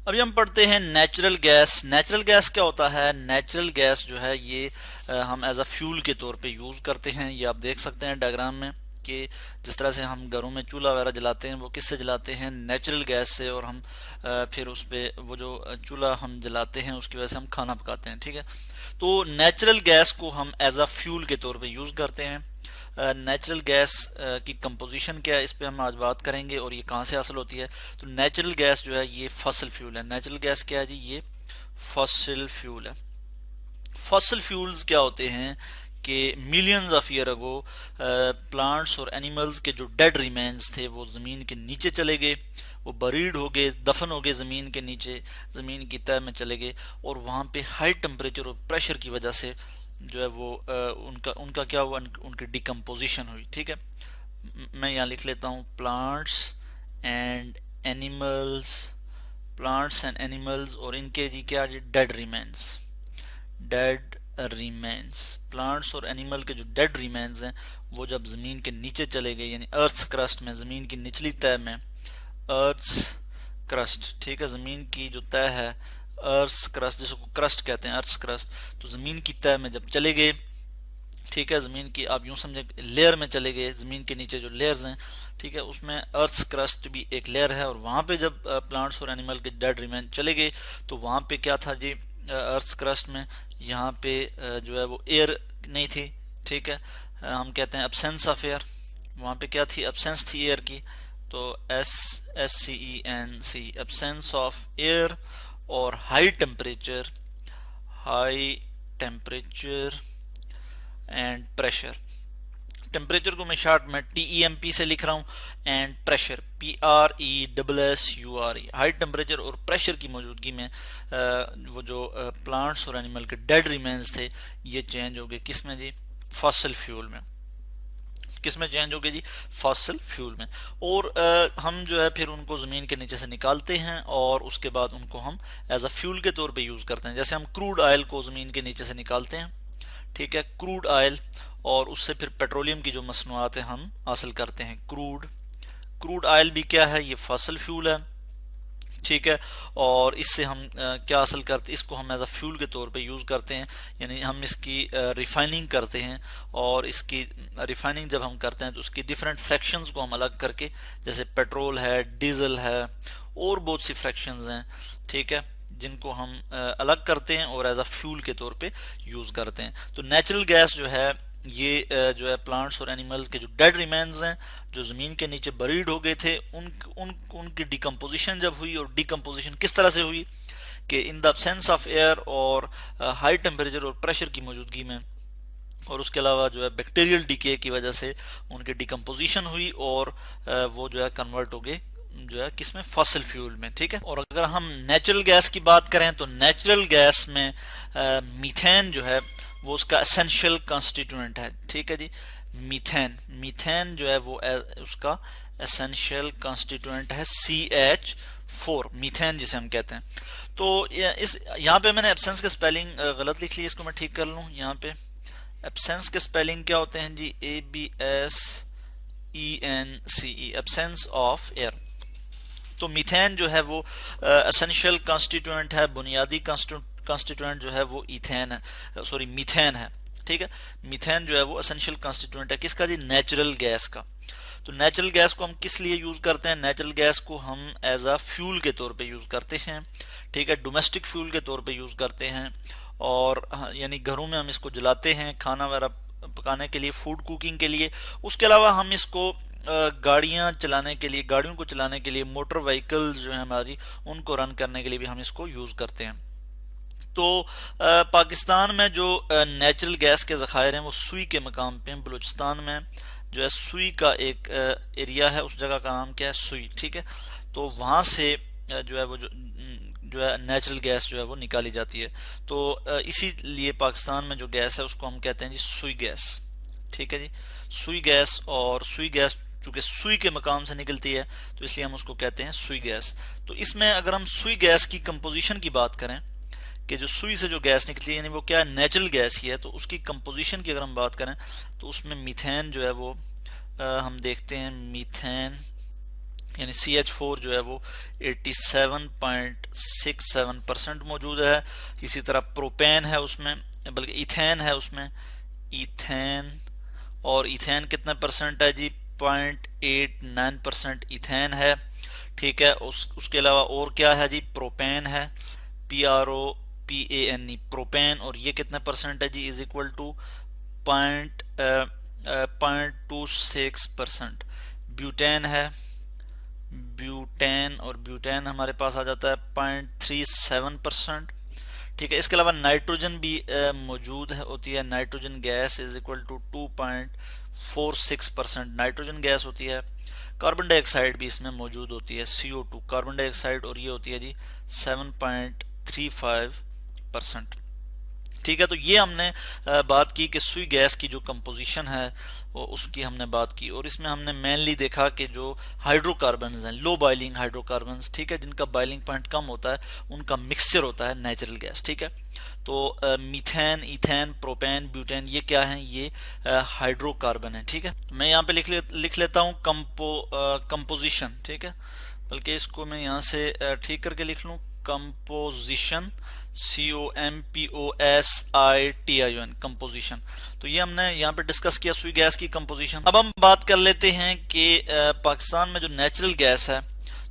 अभी हम पढ़ते हैं नेचुरल गैस। नेचुरल गैस क्या होता है? नेचुरल गैस जो है ये हम एज अ फ्यूल के तौर पे यूज़ करते हैं। ये आप देख सकते हैं डायग्राम में कि जिस तरह से हम घरों में चूल्हा वगैरह जलाते हैं वो किससे जलाते हैं? नेचुरल गैस से। और हम फिर उस पे वो जो चूल्हा हम जलाते हैं उसकी वजह से हम खाना पकाते हैं। ठीक है, तो नेचुरल गैस को हम एज अ फ्यूल के तौर पे यूज़ करते हैं। नेचुरल गैस की कंपोजिशन क्या है इस पे हम आज बात करेंगे और ये कहाँ से हासिल होती है। तो नेचुरल गैस जो है ये फॉसिल फ्यूल है। नेचुरल गैस क्या है जी? ये फॉसिल फ्यूल है। फॉसिल फ्यूल्स क्या होते हैं कि millions of year ago plants और एनिमल्स के जो डेड रिमेन्स थे वो ज़मीन के नीचे चले गए, वो बरीड हो गए, दफन हो गए ज़मीन के नीचे, ज़मीन की तह में चले गए और वहाँ पे हाई टेम्परेचर और प्रेशर की वजह से जो है वो उनका उनका क्या हुआ? उनकी डिकम्पोजिशन हुई। ठीक है, मैं यहाँ लिख लेता हूँ and animals plants and animals और इनके जी क्या? Dead remains. Dead remains, plants और एनिमल के जो डेड रिमेन्स हैं वो जब ज़मीन के नीचे चले गए, यानी अर्थ क्रस्ट में, ज़मीन की निचली तह में, अर्थ क्रस्ट, ठीक है, ज़मीन की जो तह है अर्थ क्रस्ट, जिसको क्रस्ट कहते हैं, अर्थ क्रस्ट, तो ज़मीन की तह में जब चले गए, ठीक है, ज़मीन की आप यूं समझे लेयर में चले गए, ज़मीन के नीचे जो लेयर्स हैं, ठीक है, उसमें अर्थ क्रस्ट भी एक लेयर है और वहाँ पे जब प्लांट्स और एनिमल के डेड रिमेन चले गए तो वहाँ पे क्या था जी? अर्थ क्रस्ट में यहाँ पे जो है वो एयर नहीं थी। ठीक है, हम कहते हैं एब्सेंस ऑफ एयर। वहाँ पे क्या थी? एब्सेंस थी एयर की। तो SENC, एब्सेंस ऑफ एयर और high temperature, high temperature and pressure. Temperature को मैं शॉर्ट में TEMP से लिख रहा हूँ and pressure PRESSURE। High temperature और प्रेशर की मौजूदगी में वो जो प्लांट्स और एनिमल के डेड रिमेन्स थे ये चेंज हो गए किस में जी? फॉसिल फ्यूल में। किस में चेंज हो गए जी? फॉसिल फ्यूल में। और हम जो है फिर उनको ज़मीन के नीचे से निकालते हैं और उसके बाद उनको हम एज अ फ्यूल के तौर पे यूज़ करते हैं। जैसे हम क्रूड ऑयल को ज़मीन के नीचे से निकालते हैं, ठीक है, क्रूड ऑयल, और उससे फिर पेट्रोलियम की जो मसनूआत है हम हासिल करते हैं। क्रूड ऑयल भी क्या है? ये फॉसिल फ्यूल है। ठीक है, और इससे हम क्या हासिल करते हैं? इसको हम एज अ फ्यूल के तौर पे यूज़ करते हैं, यानी हम इसकी रिफाइनिंग करते हैं और इसकी रिफाइनिंग जब हम करते हैं तो उसकी डिफरेंट फ्रैक्शंस को हम अलग करके, जैसे पेट्रोल है, डीजल है और बहुत सी फ्रैक्शंस हैं, ठीक है, जिनको हम अलग करते हैं और एज अ फ्यूल के तौर पे यूज़ करते हैं। तो नेचुरल गैस जो है ये जो है प्लांट्स और एनिमल्स के जो डेड रिमेन्स हैं जो ज़मीन के नीचे बरीड हो गए थे उनकी डिकम्पोजिशन जब हुई, और डिकम्पोजिशन किस तरह से हुई कि in the absence of air और हाई टेम्परेचर और प्रेशर की मौजूदगी में, और उसके अलावा जो है बैक्टीरियल डीके की वजह से उनकी डिकम्पोजिशन हुई और वो जो है कन्वर्ट हो गए जो है किसमें? फॉसिल फ्यूल में। ठीक है, और अगर हम नेचुरल गैस की बात करें तो नेचुरल गैस में मीथेन जो है वो उसका एसेंशियल कॉन्स्टिट्यूएंट है। ठीक है जी, मीथेन जो है वो उसका एसेंशियल कॉन्स्टिट्यूएंट है CH4, मीथेन जिसे हम कहते हैं। तो इस यहाँ पे मैंने एब्सेंस का स्पेलिंग गलत लिख ली, इसको मैं ठीक कर लूँ। यहाँ पे एब्सेंस के स्पेलिंग क्या होते हैं जी? ABSENCE, absence of air. तो मीथेन जो है वो एसेंशियल कॉन्स्टिट्यूएंट है, बुनियादी कॉन्स्टिट्यूएंट जो है वो ईथेन है, सॉरी मीथेन है। ठीक है, मीथेन जो है वो एसेंशियल कॉन्स्टिट्यूएंट है किसका जी? नेचुरल गैस का। तो नेचुरल गैस को हम किस लिए यूज करते हैं? नेचुरल गैस को हम एज अ फ्यूल के तौर पे यूज करते हैं। ठीक है, डोमेस्टिक फ्यूल के तौर पे यूज करते हैं और यानी घरों में हम इसको जलाते हैं खाना वगैरह पकाने के लिए, फूड कुकिंग के लिए। उसके अलावा हम इसको गाड़ियां चलाने के लिए, गाड़ियों को चलाने के लिए, मोटर व्हीकल जो है हमारी उनको रन करने के लिए भी हम इसको यूज करते हैं। तो पाकिस्तान में जो नेचुरल गैस के ज़खायर हैं वो सुई के मकाम पे हैं। बलूचिस्तान में जो है सुई का एक एरिया है, उस जगह का नाम क्या है? सुई। ठीक है, तो वहाँ से जो है वो जो है नेचुरल गैस जो है वो निकाली जाती है। तो इसीलिए पाकिस्तान में जो गैस है उसको हम कहते हैं जी सुई गैस। ठीक है जी, सुई गैस। और सुई गैस चूंकि सुई के मकाम से निकलती है तो इसलिए हम उसको कहते हैं सुई गैस। तो इसमें अगर हम सुई गैस की कंपोजिशन की बात करें कि जो सुई से जो गैस निकलती है यानी वो क्या है? नेचुरल गैस ही है। तो उसकी कंपोजिशन की अगर हम बात करें तो उसमें मीथेन जो है वो हम देखते हैं मीथेन यानी CH4 जो है वो 87.67% मौजूद है। इसी तरह प्रोपेन है उसमें, बल्कि इथेन है उसमें, इथेन, और इथेन कितने परसेंट है जी, 0.89% इथेन है। ठीक है, उसके अलावा और क्या है जी, प्रोपेन है, PROPANE, प्रोपेन, और ये कितने परसेंट है जी, इज इक्वल टू 0.26%। ब्यूटेन है, ब्यूटेन, और ब्यूटेन हमारे पास आ जाता है 0.37%। ठीक है, इसके अलावा नाइट्रोजन भी मौजूद है, होती है, nitrogen gas is equal to 2.46% nitrogen gas होती है। कार्बन डाइऑक्साइड भी इसमें मौजूद होती है, CO2 कार्बन डाइऑक्साइड, और ये होती है जी 7.35%। ठीक है, तो ये हमने बात की कि सुई गैस की जो कंपोजिशन है वो उसकी हमने बात की, और इसमें हमने मेनली देखा कि जो हाइड्रोकार्बन्स हैं, लो बॉइलिंग हाइड्रोकार्बन्स, ठीक है, जिनका बॉइलिंग पॉइंट कम होता है, उनका मिक्सचर होता है नेचुरल गैस। ठीक है, तो मीथेन, इथेन, प्रोपेन, ब्यूटेन, ये क्या है, ये हाइड्रोकार्बन है। ठीक है, मैं यहाँ पे लिख लेता हूँ कंपोजिशन। ठीक है, बल्कि इसको मैं यहाँ से ठीक करके लिख लूँ, कंपोजिशन, COMPOSITION, कंपोजिशन। तो ये हमने यहाँ पे डिस्कस किया सुई गैस की कंपोजिशन। अब हम बात कर लेते हैं कि पाकिस्तान में जो नेचुरल गैस है,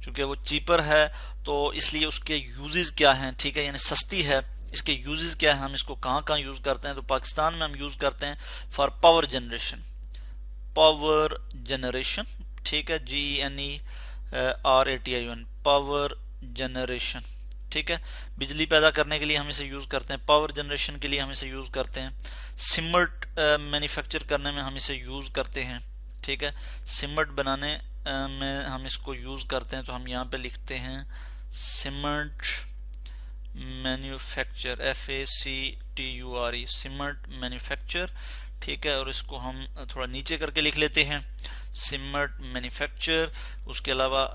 चूंकि वो चीपर है तो इसलिए उसके यूजेस क्या हैं। ठीक है, यानी सस्ती है, इसके यूजेस क्या है, हम इसको कहाँ कहाँ यूज करते हैं। तो पाकिस्तान में हम यूज करते हैं for power generation, power generation. ठीक है, GENERATION, पावर जनरेशन। ठीक है, बिजली पैदा करने के लिए हम इसे यूज करते हैं, पावर जनरेशन के लिए हम इसे यूज करते हैं, सीमेंट मैन्युफैक्चर करने में हम इसे यूज करते हैं। ठीक है, सीमेंट बनाने में हम इसको यूज करते हैं, तो हम यहाँ पे लिखते हैं cement manufacture, FACTURE, cement manufacture. ठीक है, और इसको हम थोड़ा नीचे करके लिख लेते हैं, सीमेंट मैन्युफैक्चर। उसके अलावा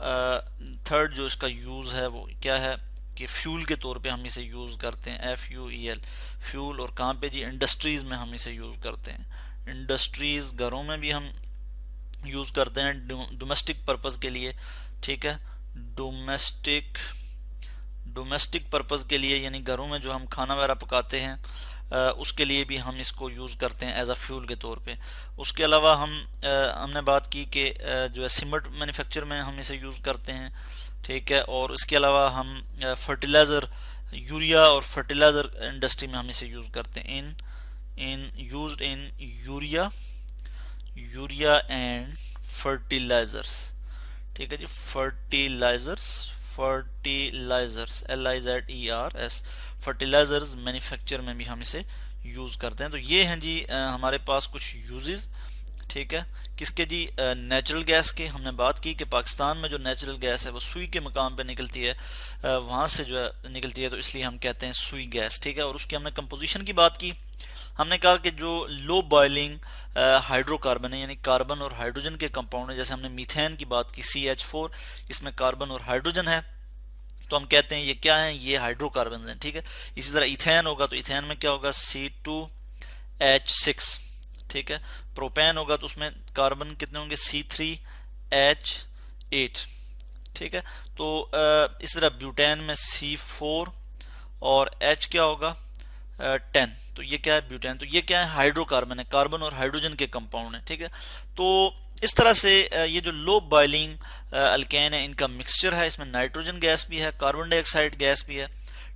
थर्ड जो इसका यूज है वो क्या है कि फ्यूल के तौर पे हम इसे यूज करते हैं, FUEL, फ्यूल। और कहाँ पे जी, इंडस्ट्रीज में हम इसे यूज करते हैं, इंडस्ट्रीज, घरों में भी हम यूज करते हैं डोमेस्टिक पर्पस के लिए। ठीक है, डोमेस्टिक पर्पस के लिए, यानी घरों में जो हम खाना वगैरह पकाते हैं उसके लिए भी हम इसको यूज़ करते हैं एज अ फ्यूल के तौर पे। उसके अलावा हमने बात की कि जो है सीमेंट मैन्युफैक्चर में हम इसे यूज़ करते हैं। ठीक है, और इसके अलावा हम फर्टिलाइज़र, यूरिया और फर्टिलाइज़र इंडस्ट्री में हम इसे यूज़ करते हैं, इन यूरिया एंड फर्टिलाइज़र्स। ठीक है जी, फर्टिलाइज़र्स, LIZERS, फर्टिलाइजर्स मैन्युफैक्चर में भी हम इसे यूज करते हैं। तो ये हैं जी हमारे पास कुछ यूजेस। ठीक है, किसके जी, नेचुरल गैस के। हमने बात की कि पाकिस्तान में जो नेचुरल गैस है वो सुई के मकाम पे निकलती है, वहां से जो है निकलती है, तो इसलिए हम कहते हैं सुई गैस। ठीक है, और उसकी हमने कंपोजिशन की बात की। हमने कहा कि जो लो बॉइलिंग हाइड्रोकार्बन है, यानी कार्बन और हाइड्रोजन के कंपाउंड है, जैसे हमने मीथेन की बात की, CH4, इसमें कार्बन और हाइड्रोजन है, तो हम कहते हैं ये क्या है, ये हाइड्रोकार्बन हैं। ठीक है, इसी तरह इथेन होगा तो इथेन में क्या होगा, C2H6। ठीक है, प्रोपेन होगा तो उसमें कार्बन कितने होंगे, C3H8। ठीक है, तो इस तरह ब्यूटेन में C4 और H क्या होगा, 10। तो ये क्या है, ब्यूटेन। तो ये क्या है, हाइड्रोकार्बन है, कार्बन और हाइड्रोजन के कंपाउंड है। ठीक है, तो इस तरह से ये जो लो बॉइलिंग अल्केन है, इनका मिक्सचर है, इसमें नाइट्रोजन गैस भी है, कार्बन डाइऑक्साइड गैस भी है।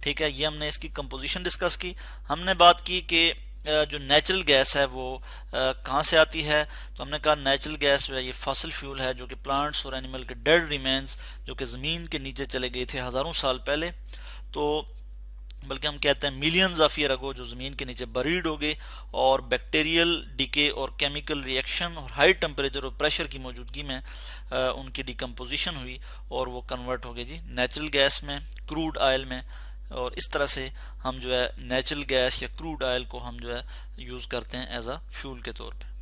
ठीक है, ये हमने इसकी कंपोजिशन डिस्कस की। हमने बात की कि जो नेचुरल गैस है वो कहाँ से आती है। तो हमने कहा नेचुरल गैस जो है ये फॉसिल फ्यूल है, जो कि प्लांट्स और एनिमल के डेड रिमेन्स जो कि ज़मीन के नीचे चले गए थे हज़ारों साल पहले, तो बल्कि हम कहते हैं मिलियंस ऑफ ईयर अगो, जो ज़मीन के नीचे बरीड हो गए, और बैक्टीरियल डीके और केमिकल रिएक्शन और हाई टेम्परेचर और प्रेशर की मौजूदगी में उनकी डिकम्पोजिशन हुई और वो कन्वर्ट हो गए जी नेचुरल गैस में, क्रूड ऑयल में। और इस तरह से हम जो है नेचुरल गैस या क्रूड ऑयल को हम जो है यूज़ करते हैं एज अ फ्यूल के तौर पे।